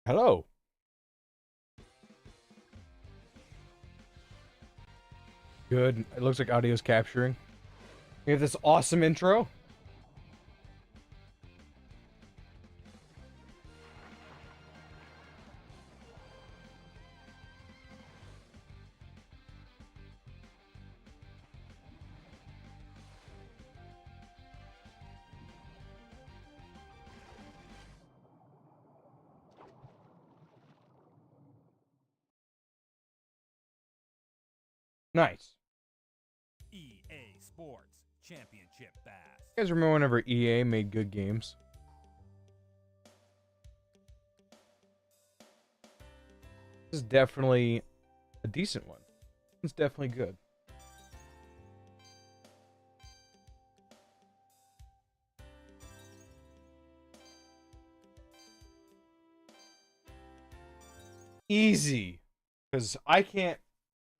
Hello. Good. It looks like audio's capturing. We have this awesome intro. Nice. EA Sports Championship Bass. You guys remember whenever EA made good games? This is definitely a decent one. It's definitely good. Easy. Because I can't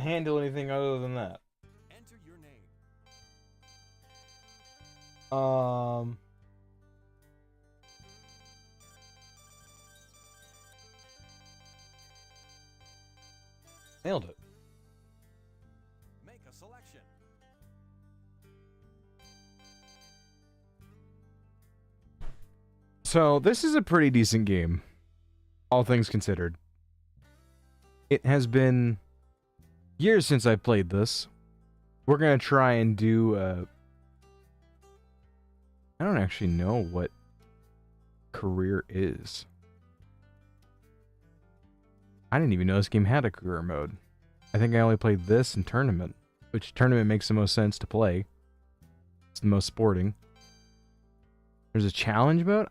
handle anything other than that. Enter your name. Nailed it. Make a selection. So, this is a pretty decent game, all things considered. It has been years since I played this. We're gonna try and do, I don't actually know what career is. I didn't even know this game had a career mode. I think I only played this and tournament, which tournament makes the most sense to play. It's the most sporting. There's a challenge mode?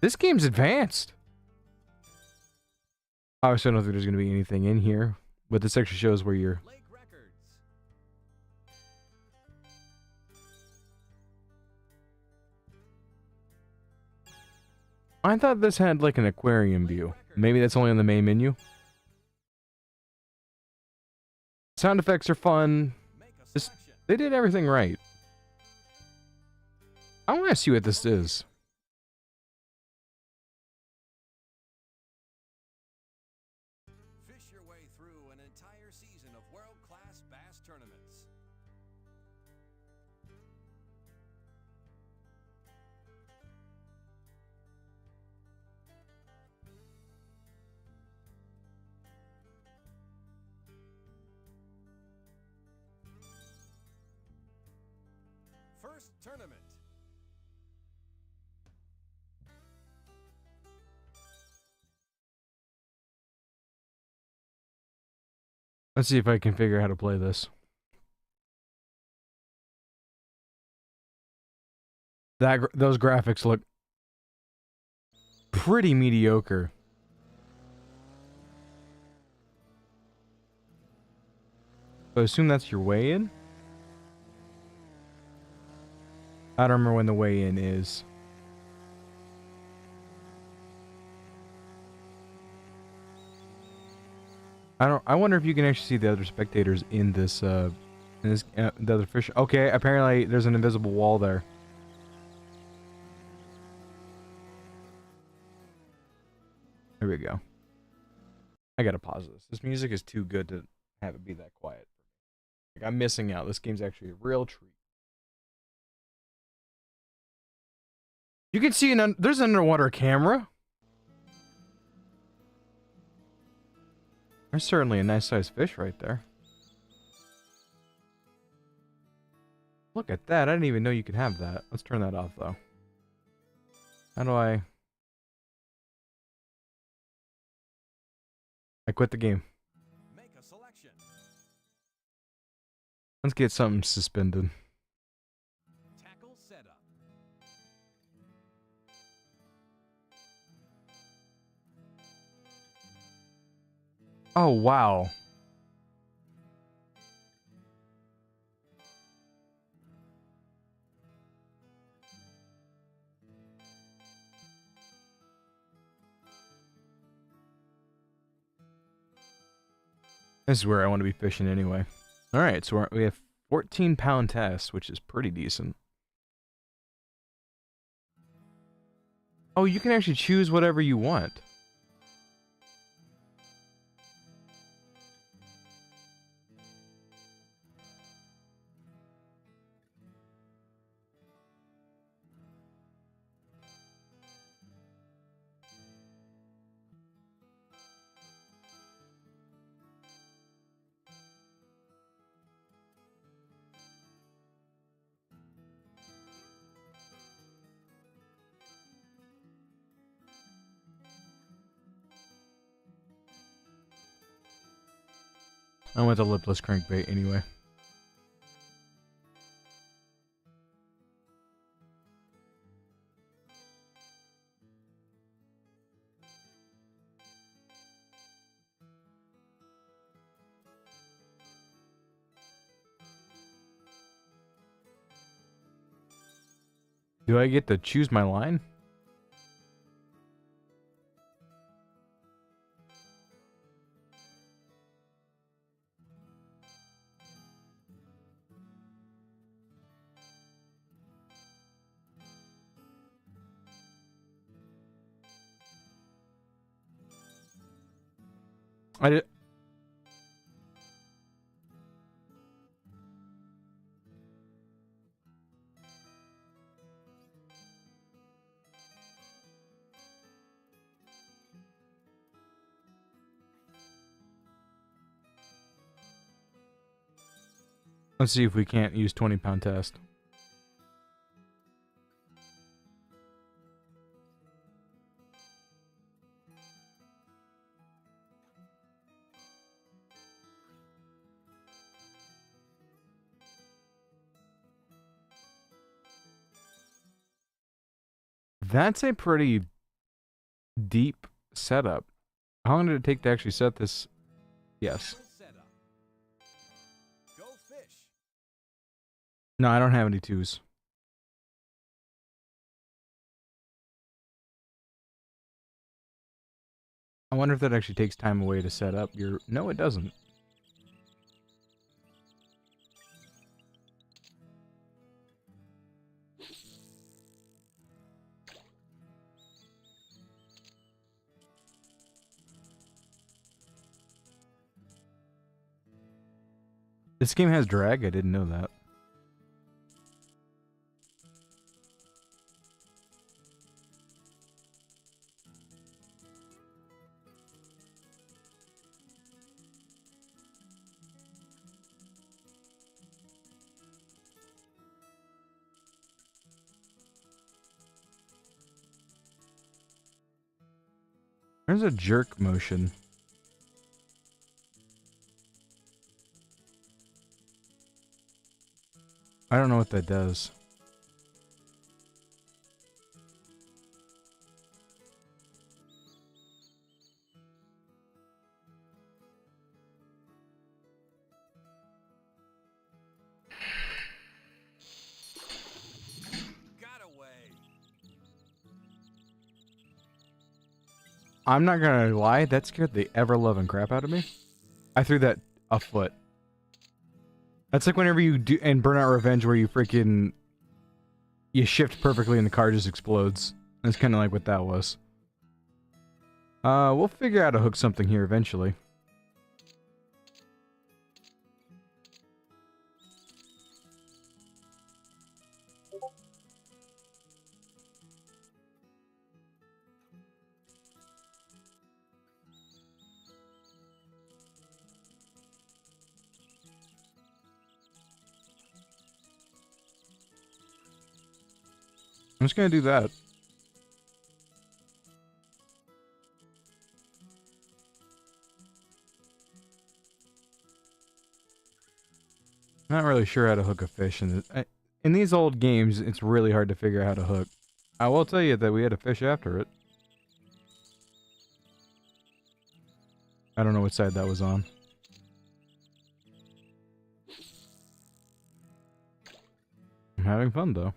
This game's advanced! Obviously, I don't think there's going to be anything in here, but this actually shows where you're... Lake Records. I thought this had like an aquarium view. Maybe that's only on the main menu. Sound effects are fun. Make a This, selection. they did everything right. I want to see what this is. Fish your way through an entire season of world-class bass tournaments. First tournament. Let's see if I can figure out how to play this. Those graphics look pretty mediocre. I assume that's your weigh-in? I don't remember when the weigh-in is. I wonder if you can actually see the other spectators in this the other fish. Okay, apparently there's an invisible wall there. There we go. I gotta pause this. This music is too good to have it be that quiet. Like, I'm missing out. This game's actually a real treat. You can see there's an underwater camera. There's certainly a nice sized fish right there. Look at that. I didn't even know you could have that. Let's turn that off though. How do I quit the game. Make a selection. Let's get something suspended. Tackle setup. Oh, wow. This is where I want to be fishing anyway. Alright, so we have 14-pound test, which is pretty decent. Oh, you can actually choose whatever you want. I went to lipless crankbait anyway. Do I get to choose my line? I did. Let's see if we can't use 20-pound test. That's a pretty deep setup. How long did it take to actually set this? Yes. Setup. Go fish. No, I don't have any twos. I wonder if that actually takes time away to set up your... No, it doesn't. This game has drag? I didn't know that. There's a jerk motion. I don't know what that does. Got away. I'm not gonna lie, that scared the ever-loving crap out of me. I threw that a foot. That's like whenever you do in Burnout Revenge where you freaking... You shift perfectly and the car just explodes. That's kind of like what that was. We'll figure out how to hook something here eventually. I'm just gonna do that. Not really sure how to hook a fish in these old games. It's really hard to figure out how to hook. I will tell you that we had a fish after it. I don't know which side that was on. I'm having fun though.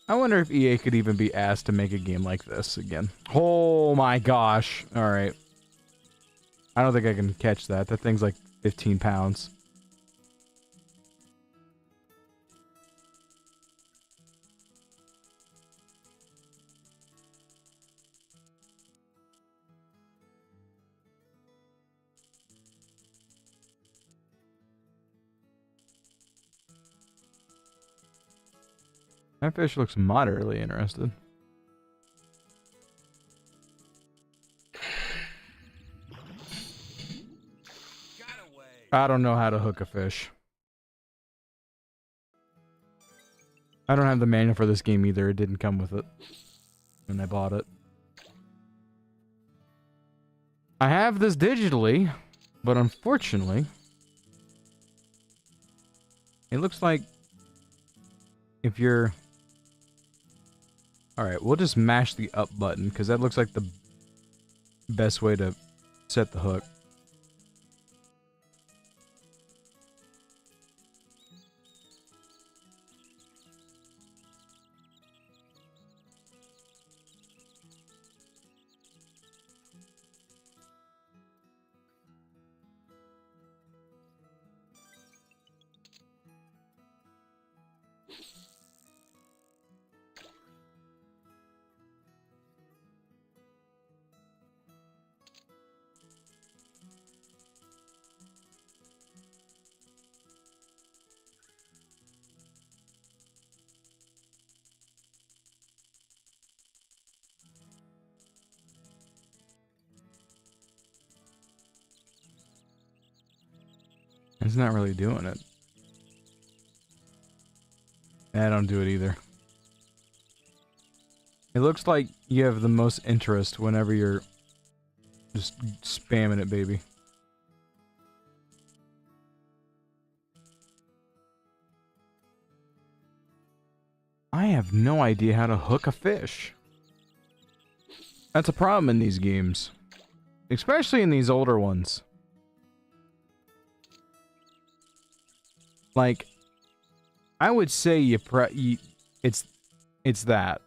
I wonder if EA could even be asked to make a game like this again. Oh my gosh. Alright. I don't think I can catch that. That thing's like 15 pounds. That fish looks moderately interested. Got away. I don't know how to hook a fish. I don't have the manual for this game either. It didn't come with it when I bought it. I have this digitally, but unfortunately, it looks like if you're... Alright, we'll just mash the up button, because that looks like the best way to set the hook. It's not really doing it. I don't do it either. It looks like you have the most interest whenever you're just spamming it, baby. I have no idea how to hook a fish. That's a problem in these games. Especially in these older ones. Like, I would say it's that.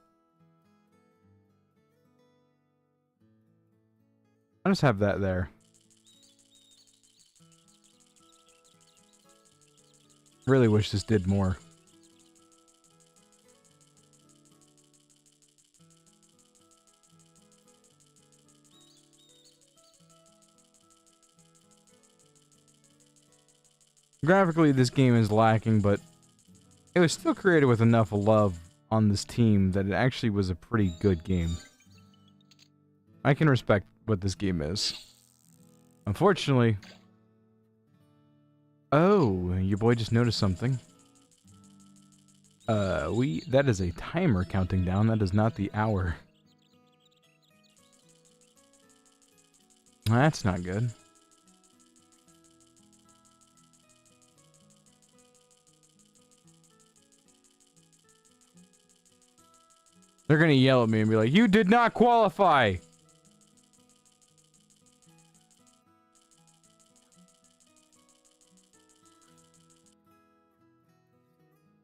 I'll just have that there. Really wish this did more. Graphically, this game is lacking, but it was still created with enough love on this team that it actually was a pretty good game. I can respect what this game is. Unfortunately... Oh, your boy just noticed something. That is a timer counting down, that is not the hour. That's not good. They're gonna yell at me and be like, "You did not qualify!"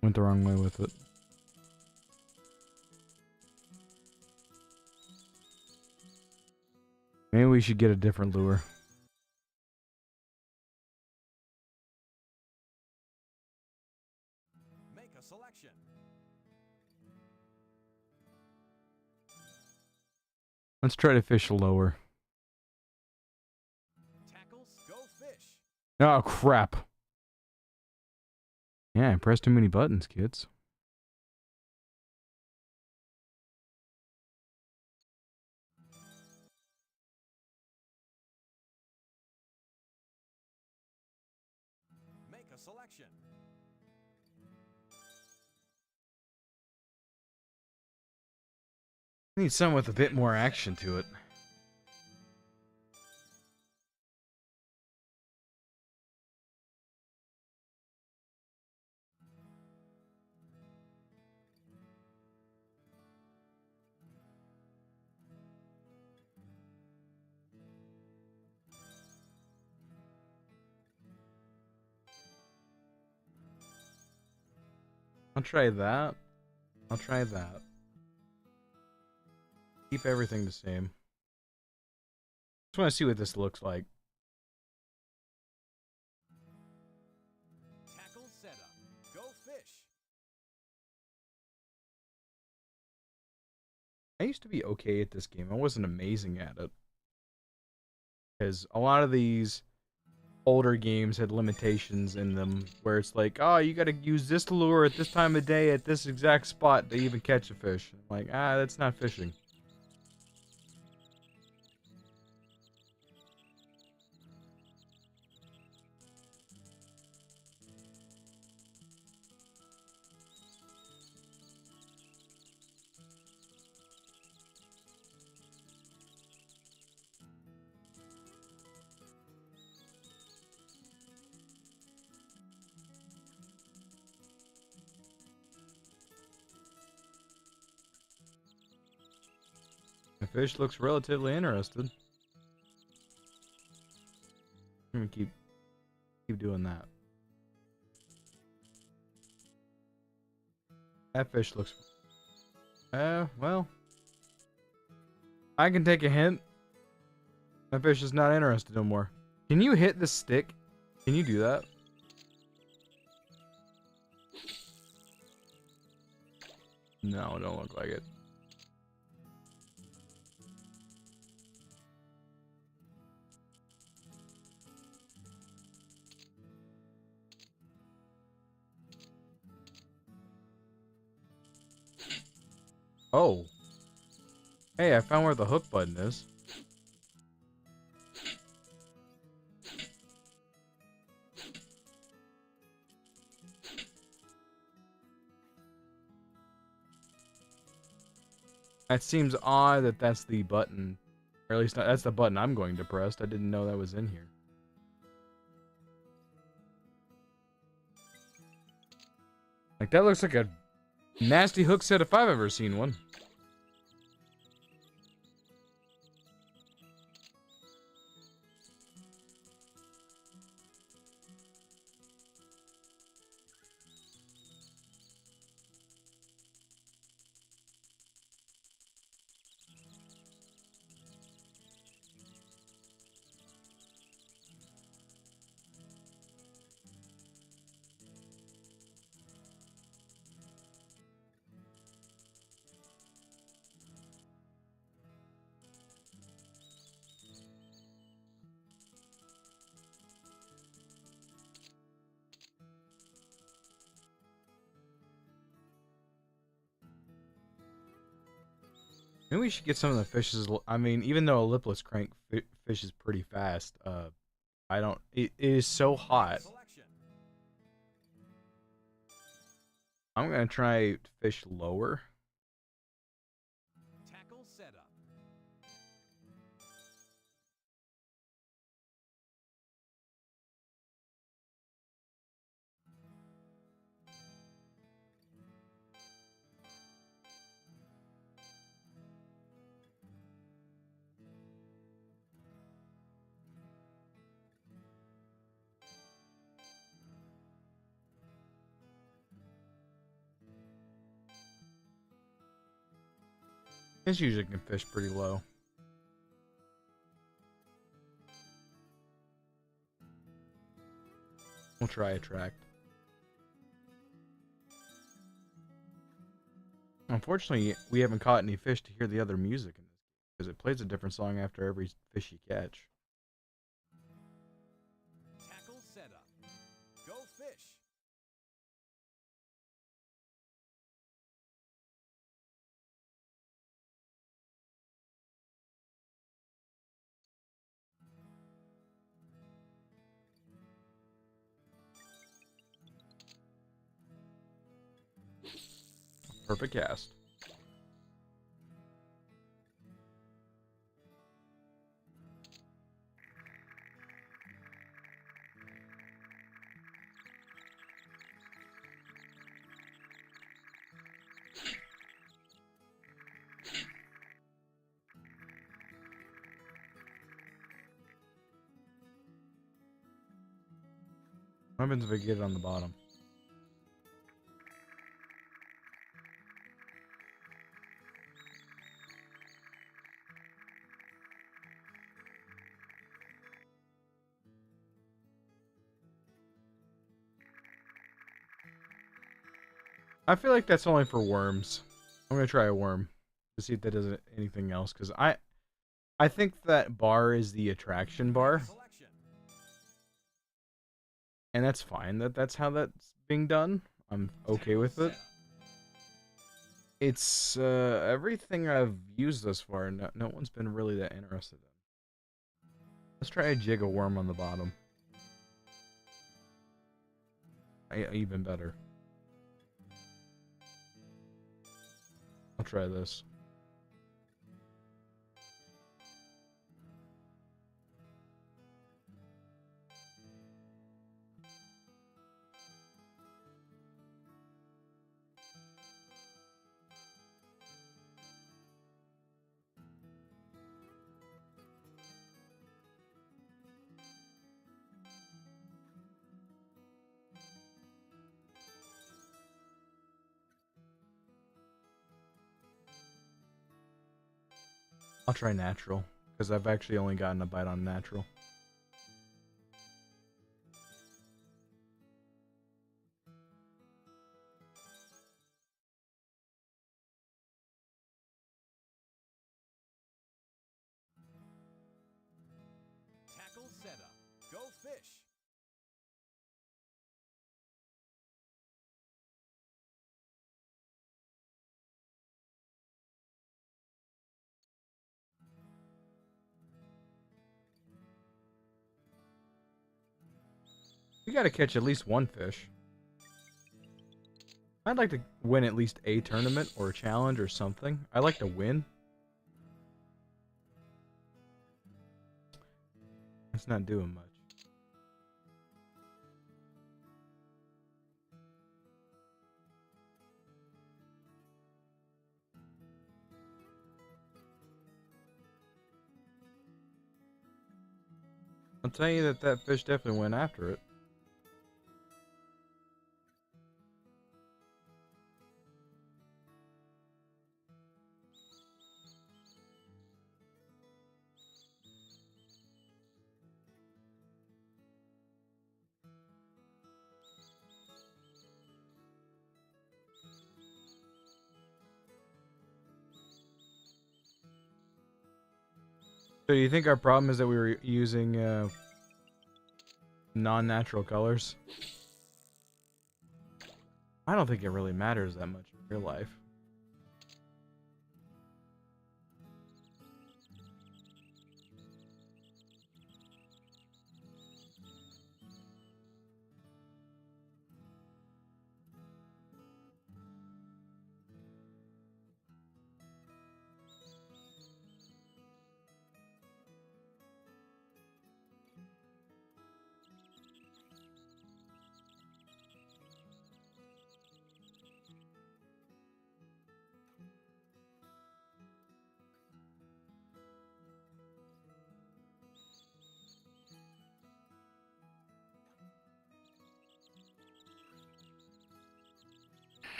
Went the wrong way with it. Maybe we should get a different lure. Make a selection. Let's try to fish lower. Tackles, go fish. Oh, crap. Yeah, I pressed too many buttons, kids. Make a selection. I need something with a bit more action to it. I'll try that. I'll try that. Keep everything the same. Just want to see what this looks like. Tackle setup. Go fish. I used to be okay at this game. I wasn't amazing at it. Because a lot of these older games had limitations in them where it's like, oh, you gotta use this lure at this time of day at this exact spot to even catch a fish. I'm like, that's not fishing. fish looks relatively interested. I'm gonna keep doing that. That fish looks... well... I can take a hint. That fish is not interested no more. Can you hit the stick? Can you do that? No, it don't look like it. Oh. Hey, I found where the hook button is. That seems odd that that's the button. Or at least that's the button I'm going to press. I didn't know that was in here. Like, that looks like a nasty hook set if I've ever seen one. Maybe we should get some of the fishes. I mean, even though a lipless crank fish is pretty fast, I don't. It is so hot. I'm gonna try fish lower. Tackle setup. This usually can fish pretty low. We'll try attract. Unfortunately, we haven't caught any fish to hear the other music in this because it plays a different song after every fish you catch. Tackle setup. Go fish. Perfect cast. What happens if I get it on the bottom? I feel like that's only for worms. I'm gonna try a worm to see if that does anything else, because I think that bar is the attraction bar, Selection. and that's fine. That's how that's being done. I'm okay with it. It's everything I've used thus far. No one's been really that interested in. Let's try a jig of worm on the bottom. Even better. I'll try this. I'll try natural, because I've actually only gotten a bite on natural. Tackle setup. Go fish. You gotta catch at least one fish. I'd like to win at least a tournament or a challenge or something. I like to win. It's not doing much. I'll tell you that that fish definitely went after it. So you think our problem is that we were using non-natural colors? I don't think it really matters that much in real life.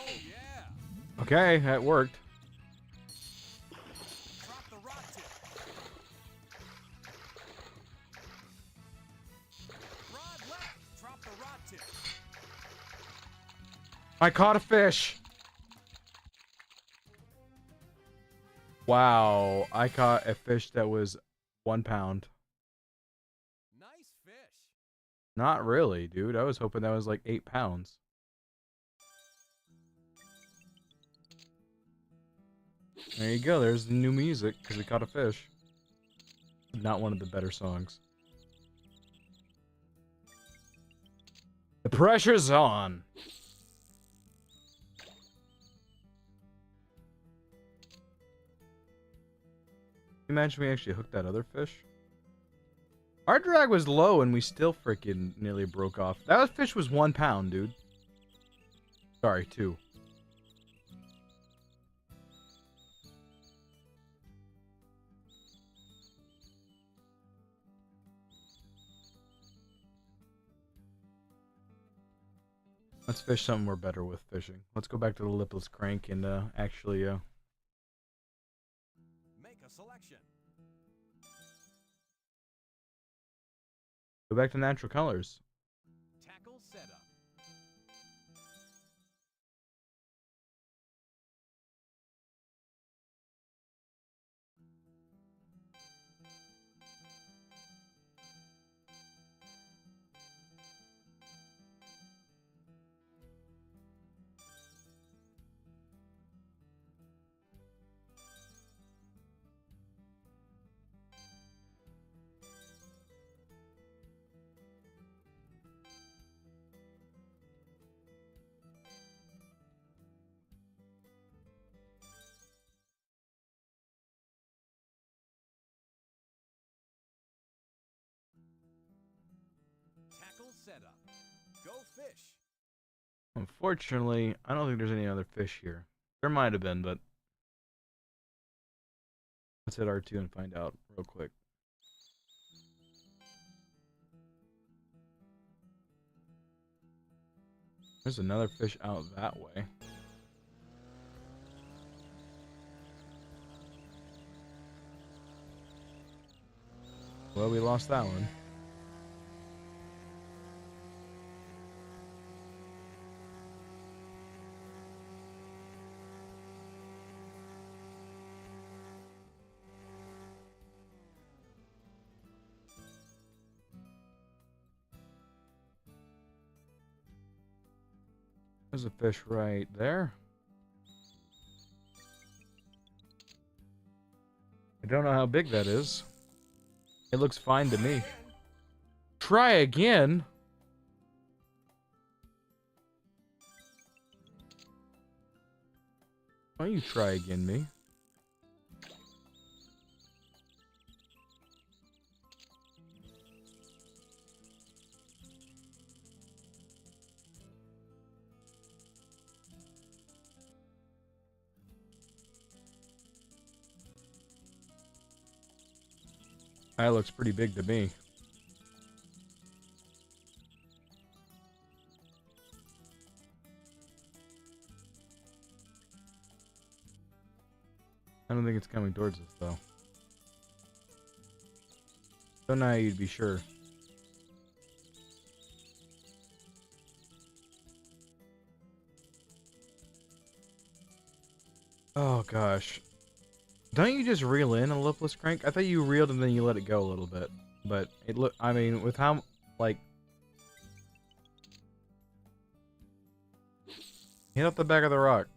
Oh yeah. Okay, that worked. Drop the rod tip. Rod left. Drop the rod tip. I caught a fish. Wow, I caught a fish that was 1 pound. Nice fish. Not really, dude. I was hoping that was like 8 pounds. There you go. There's the new music because we caught a fish. Not one of the better songs. The pressure's on. Imagine we actually hooked that other fish. Our drag was low and we still freaking nearly broke off. That fish was 1 pound, dude. Sorry, 2. Let's fish something we're better with fishing. Let's go back to the lipless crank and actually Make a selection. go back to natural colors. Tackle setup. Tackle setup. Go fish. Unfortunately, I don't think there's any other fish here. There might have been, but let's hit R2 and find out real quick. There's another fish out that way. Well, we lost that one. There's a fish right there. I don't know how big that is. It looks fine to me. Try again? Why don't you try again, me? That looks pretty big to me. I don't think it's coming towards us, though. Don't know how you'd be sure. Oh, gosh. Don't you just reel in a lipless crank? I thought you reeled and then you let it go a little bit. But it look, I mean, with how, like... Hit up the back of the rock.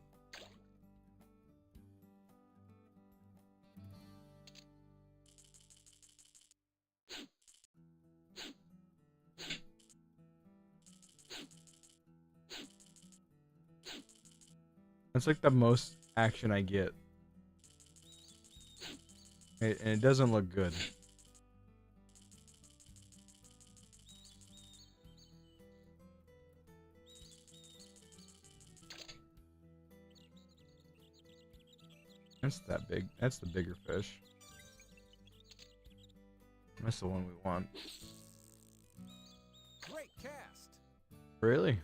That's like the most action I get. And it doesn't look good. That's that big. That's the bigger fish. That's the one we want. Great cast. Really?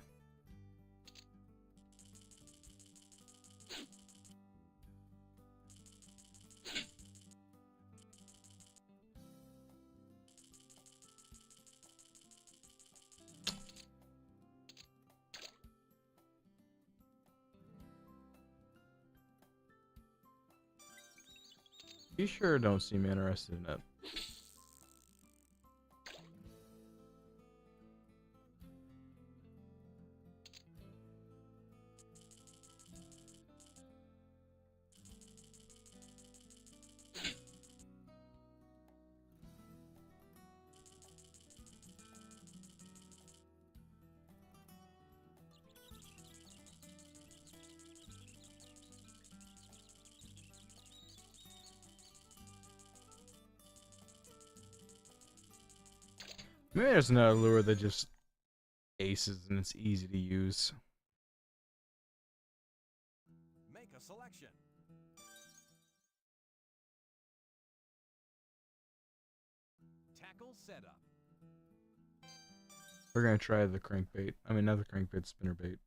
You sure don't seem interested in it. Maybe there's another lure that just aces and it's easy to use. Make a selection. Tackle setup. We're gonna try the crankbait. I mean, not the crankbait, spinnerbait.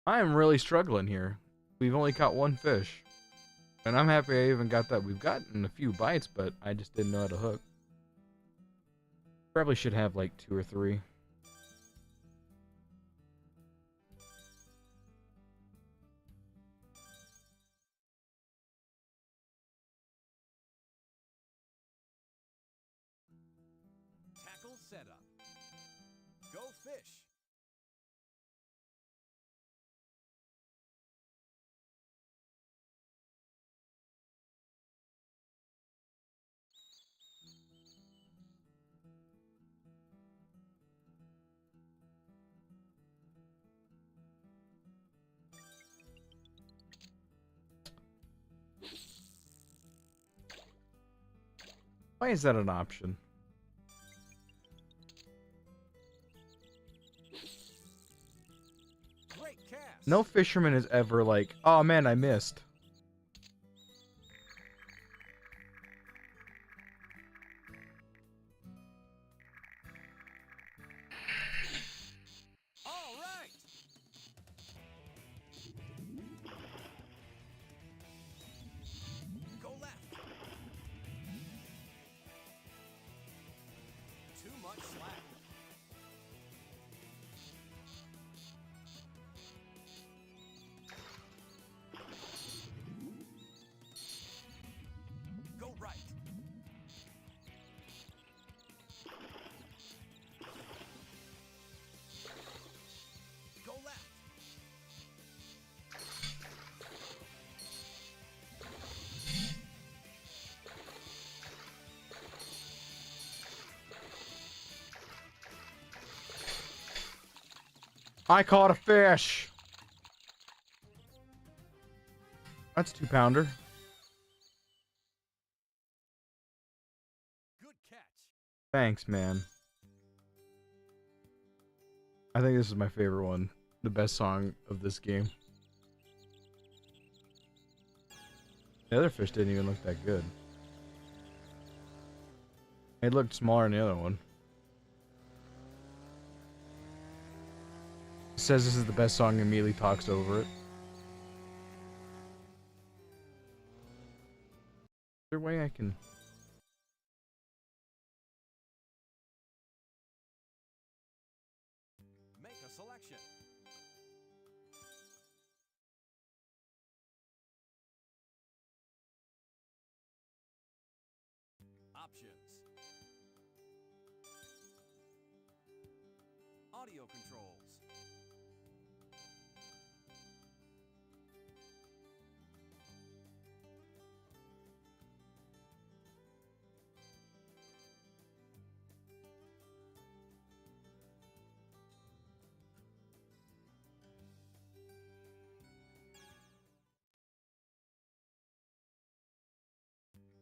I am really struggling here. We've only caught one fish. And I'm happy I even got that. We've gotten a few bites, but I just didn't know how to hook. Probably should have like 2 or 3. Tackle setup. Go fish. Why is that an option? Great cast. No fisherman is ever like, oh man, I missed. All right. Go left. I caught a fish. That's 2-pounder. Good catch. Thanks, man. I think this is my favorite one. The best song of this game. The other fish didn't even look that good. It looked smaller than the other one. It says this is the best song and immediately talks over it. Is there a way I can... Make a selection. Options. Audio controls.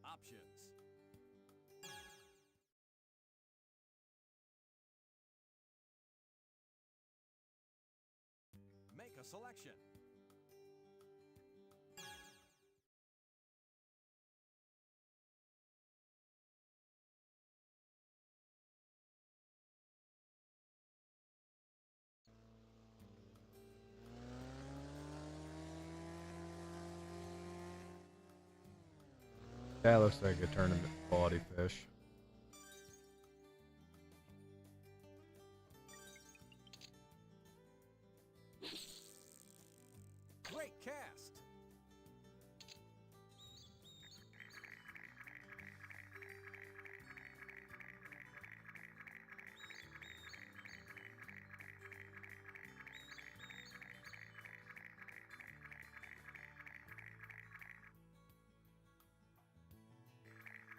Options. Make a selection. That looks like a tournament quality fish. Great cast.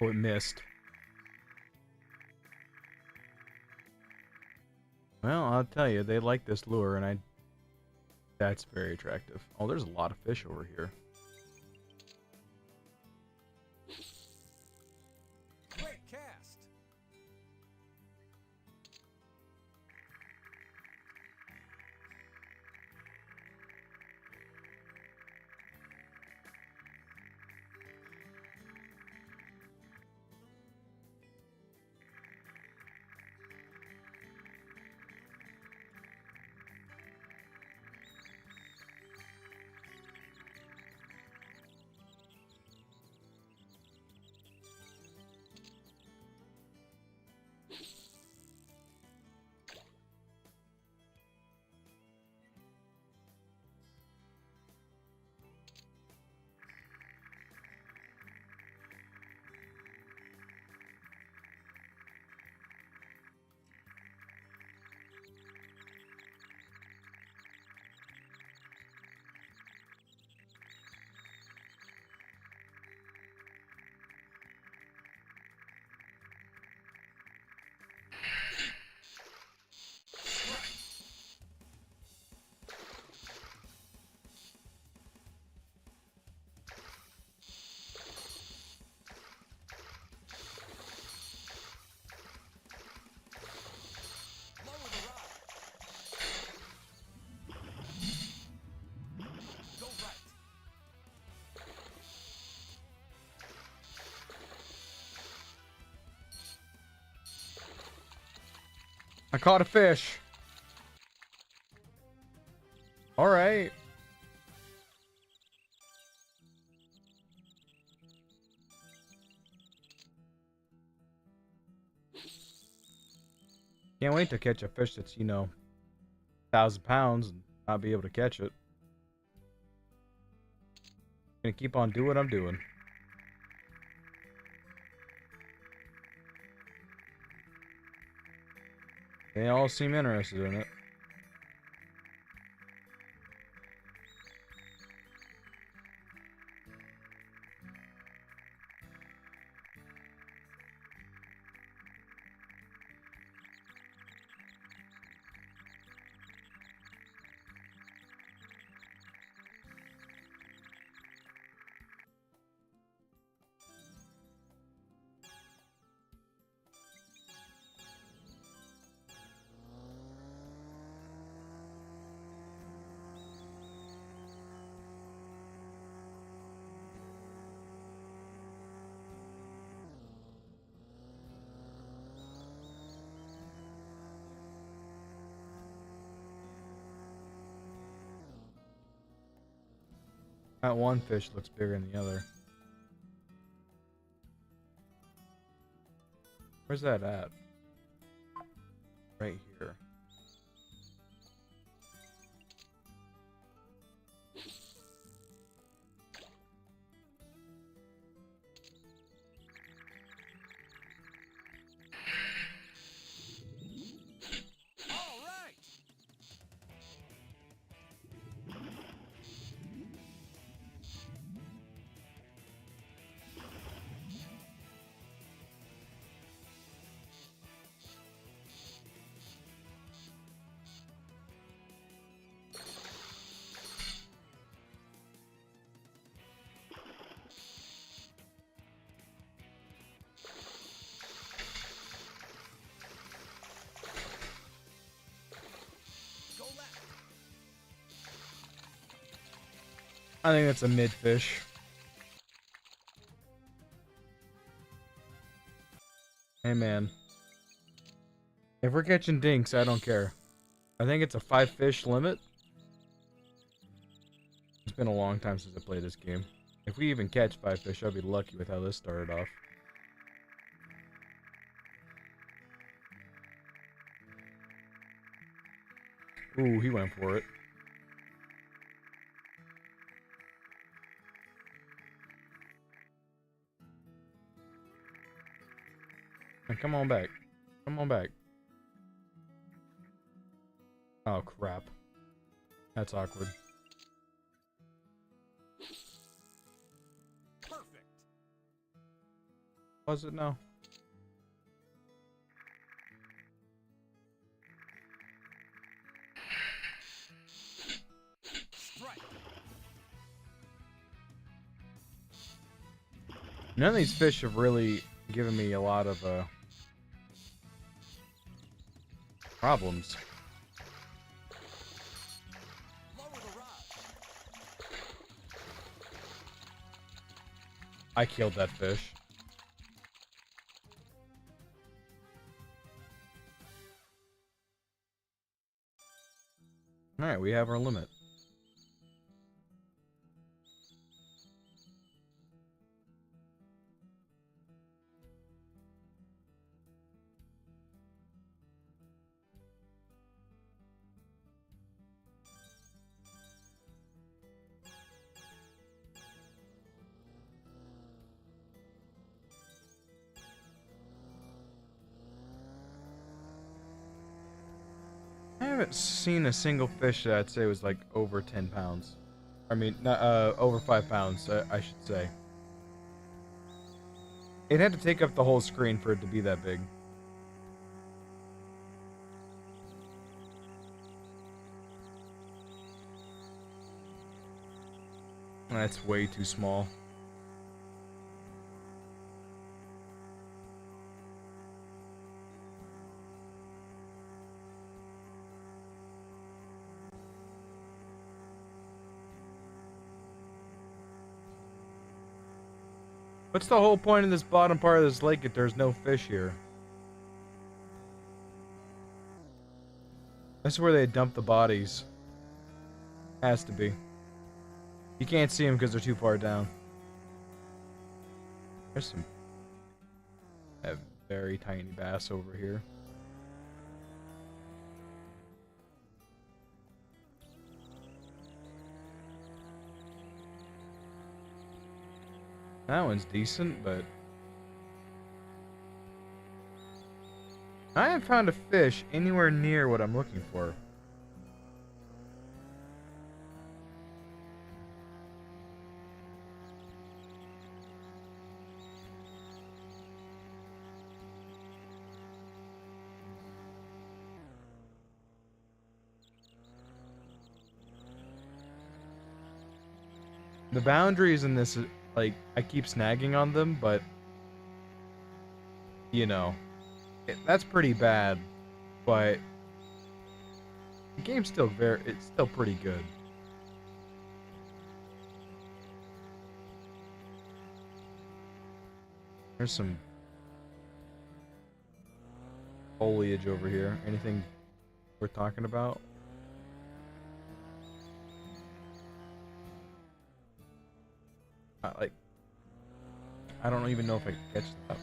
Oh, it missed. Well, I'll tell you, they like this lure, and that's very attractive. Oh, there's a lot of fish over here. Great cast. Lower the rod. Go right. I caught a fish. All right. Can't wait to catch a fish that's, 1,000 pounds and not be able to catch it. Gonna keep on doing what I'm doing. They all seem interested in it. That one fish looks bigger than the other. Where's that at? Right here. All right. Go left. I think that's a mid fish. Hey man. If we're catching dinks, I don't care. I think it's a 5 fish limit. It's been a long time since I played this game. If we even catch 5 fish, I'll be lucky with how this started off. Ooh, he went for it. Now, come on back. Come on back. Oh, crap. That's awkward. Perfect. Was it? No. Strike. None of these fish have really given me a lot of problems. Lower the rod. I killed that fish. Alright, we have our limit. I haven't seen a single fish that I'd say was like over 10 pounds. I mean, not, over 5 pounds, I should say. It had to take up the whole screen for it to be that big. That's way too small. What's the whole point of this bottom part of this lake if there's no fish here? That's where they dump the bodies. Has to be. You can't see them because they're too far down. There's some a very tiny bass over here. That one's decent, but I haven't found a fish anywhere near what I'm looking for. The boundaries in this, like, I keep snagging on them, but, you know, that's pretty bad, but the game's still it's still pretty good. There's some foliage over here. Anything worth talking about? Like, I don't even know if I can catch that.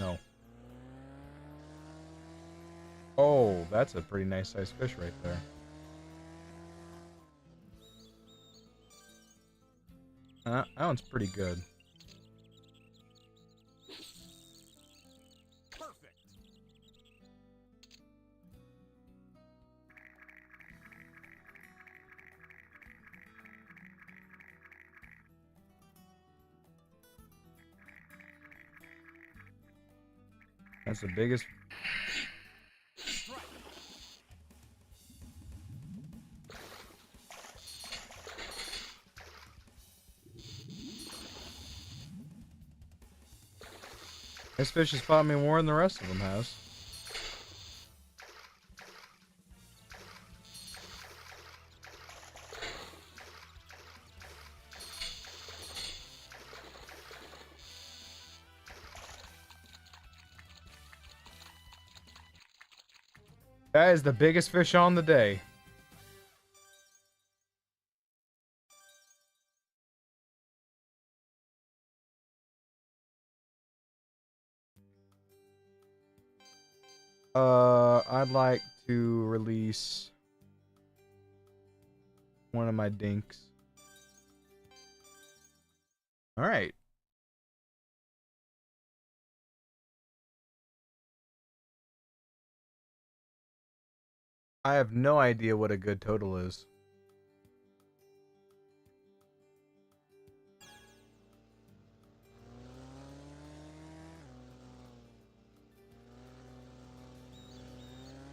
No. Oh, that's a pretty nice sized fish right there. That one's pretty good. Perfect. That's the biggest. Strike. This fish has fought me more than the rest of them has. That is the biggest fish on the day. I'd like to release one of my dinks. All right. I have no idea what a good total is.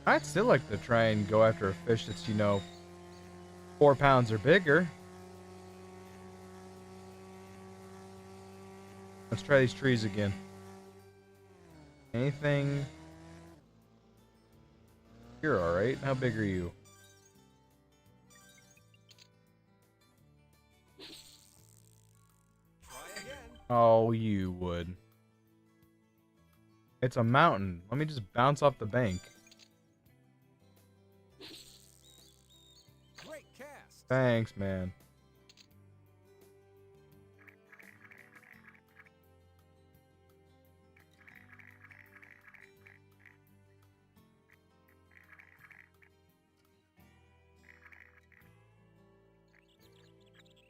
I'd still like to try and go after a fish that's, 4 pounds or bigger. Let's try these trees again. Anything? You're alright. How big are you? Try again. Oh, you would. It's a mountain. Let me just bounce off the bank. Great cast. Thanks, man.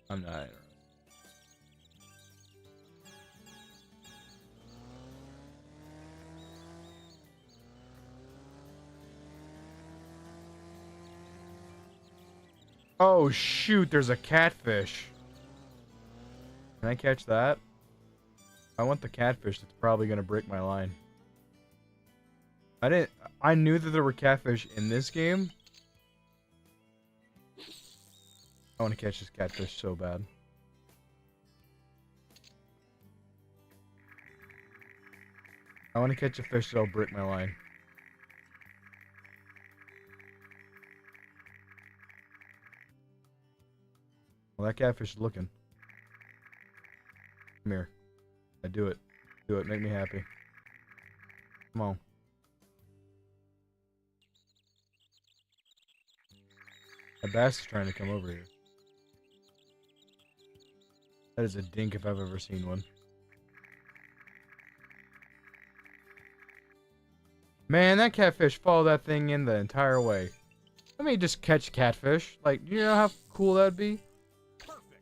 I'm not interested. Oh shoot, there's a catfish. Can I catch that? I want the catfish that's probably gonna break my line. I knew that there were catfish in this game. I want to catch this catfish so bad. I want to catch a fish that'll break my line. Well, that catfish is looking. Come here. I do it. Do it. Make me happy. Come on. That bass is trying to come over here. That is a dink if I've ever seen one. Man, that catfish followed that thing in the entire way. Let me just catch catfish. Like, you know how cool that'd be? Perfect.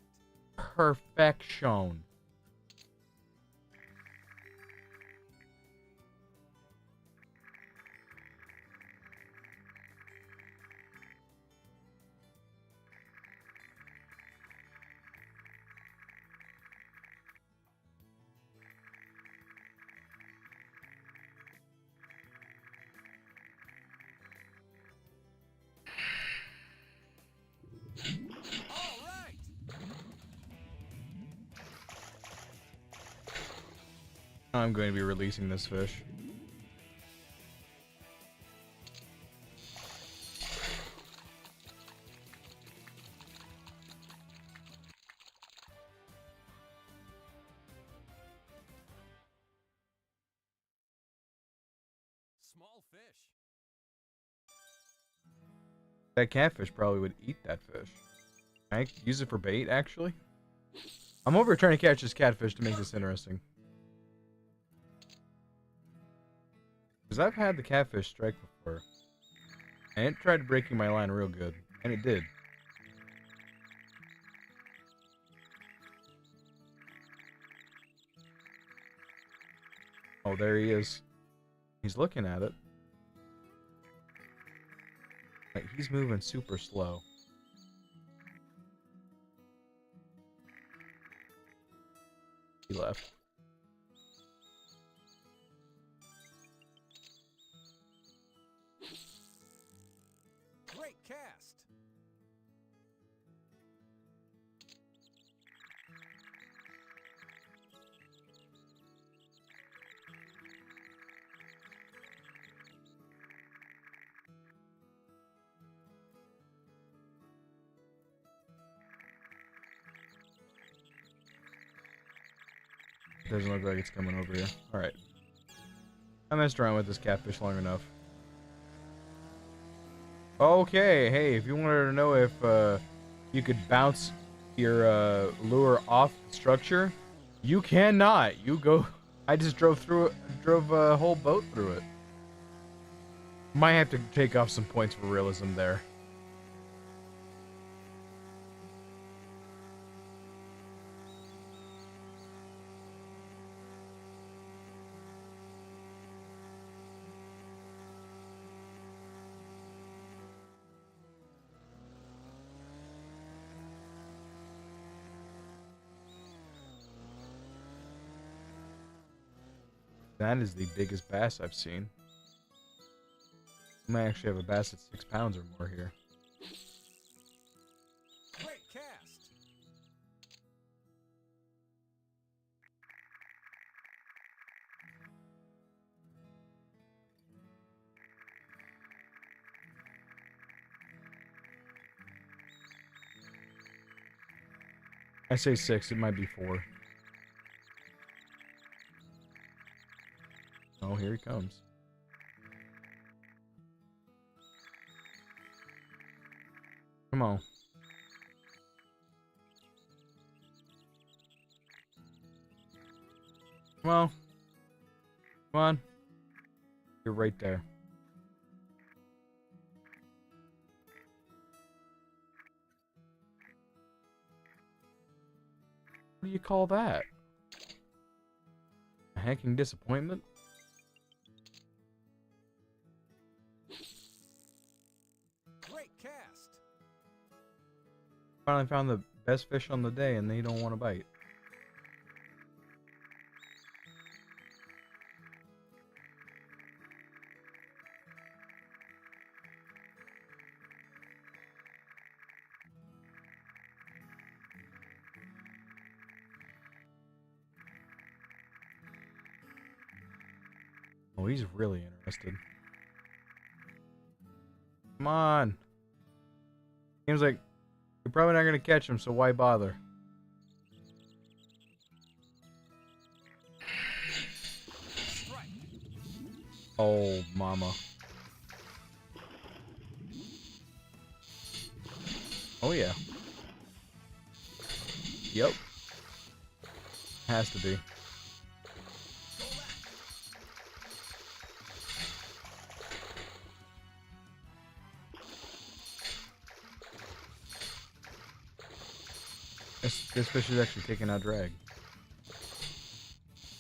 Perfection. All right. I'm going to be releasing this fish. small fish. That catfish probably would eat that fish. Can I use it for bait, actually? I'm over here trying to catch this catfish to make this interesting. Because I've had the catfish strike before. And it tried breaking my line real good. And it did. Oh, there he is. He's looking at it. Like, he's moving super slow. He left. Great cast. Doesn't look like it's coming over here. Alright. I messed around with this catfish long enough. Okay, hey, if you wanted to know if you could bounce your lure off the structure, you cannot. You go. I just drove a whole boat through it. Might have to take off some points for realism there. That is the biggest bass I've seen. I might actually have a bass that's 6 pounds or more here. Great cast. I say 6, it might be 4. Oh, here he comes. Come on. Come on. Come on. You're right there. What do you call that? A hacking disappointment? Great cast. Finally found the best fish on the day and they don't want to bite. Oh, he's really interested. Come on. Seems like you're probably not going to catch him, so why bother? Strike. Oh, mama. Oh, yeah. Yep. Has to be. This fish is actually taking out drag.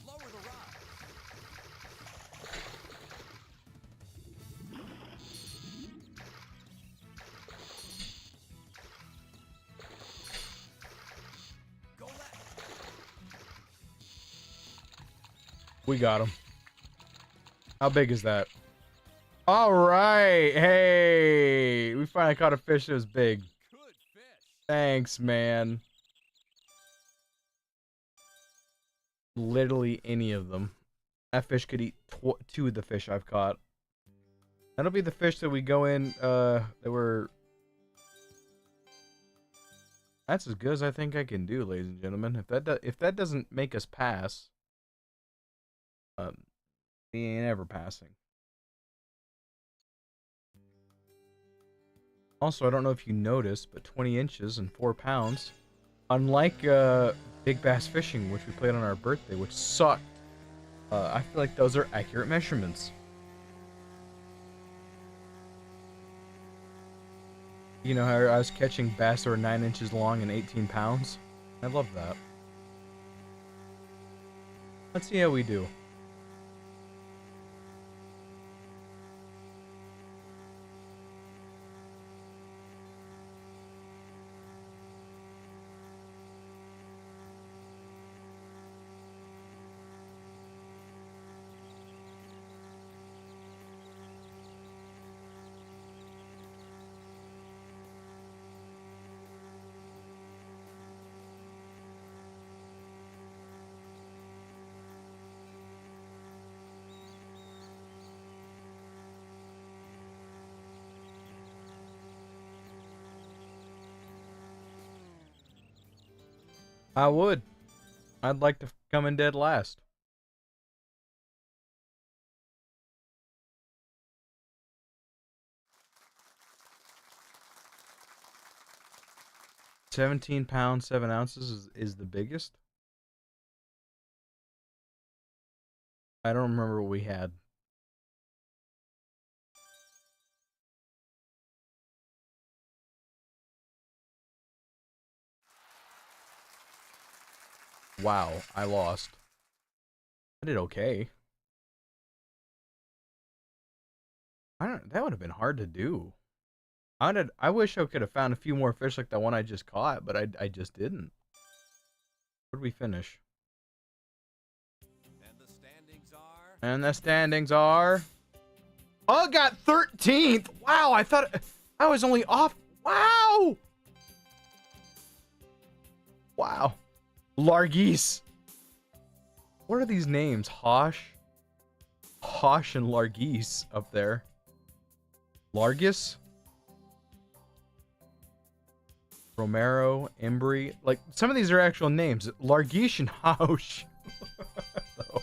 Lower the rod. Go left. We got him. How big is that? All right. Hey, we finally caught a fish that was big. Good fish. Thanks, man. Literally any of them. That fish could eat 2 of the fish I've caught. That'll be the fish that we go in, that were... That's as good as I think I can do, ladies and gentlemen. If that doesn't make us pass, we ain't ever passing. Also, I don't know if you noticed, but 20 inches and 4 pounds. Unlike Big Bass Fishing, which we played on our birthday, which sucked. I feel like those are accurate measurements. You know how I was catching bass that were 9 inches long and 18 pounds? I love that. Let's see how we do. I would. I'd like to come in dead last. £17, 7 ounces is the biggest. I don't remember what we had. Wow, I lost. I did okay. That would have been hard to do. I wish I could have found a few more fish like that one I just caught, but I just didn't. Where did we finish? And the standings are. And the standings are. Oh, I got 13th. Wow, I thought I was only off. Wow. Wow. Largis. What are these names? Hosh and Largis up there. Largis? Romero, Embry. Like, some of these are actual names. Largish and Hausch. No.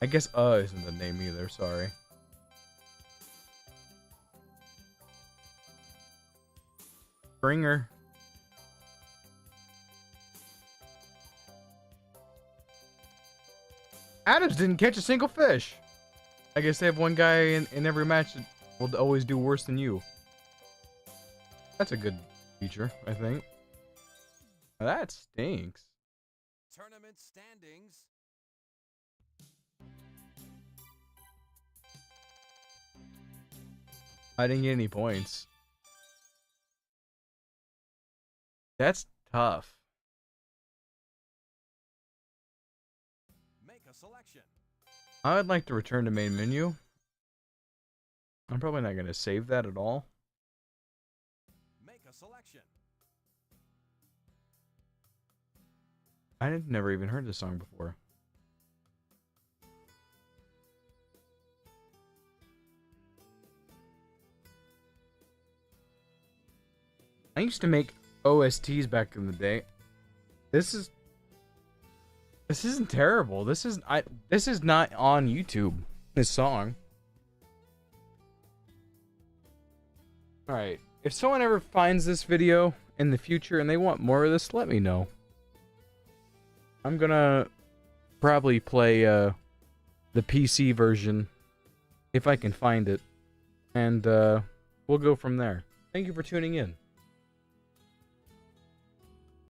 I guess isn't the name either, sorry. Springer. Adams didn't catch a single fish. I guess they have one guy in every match that will always do worse than you. That's a good feature, I think. That stinks. Tournament standings. I didn't get any points. That's tough. Make a selection. I would like to return to main menu. I'm probably not going to save that at all. Make a selection. I had never even heard this song before. I used to make OSTs back in the day. This isn't terrible. This is not on YouTube. This song. All right. If someone ever finds this video in the future and they want more of this, let me know. I'm gonna probably play the PC version if I can find it, and we'll go from there. Thank you for tuning in.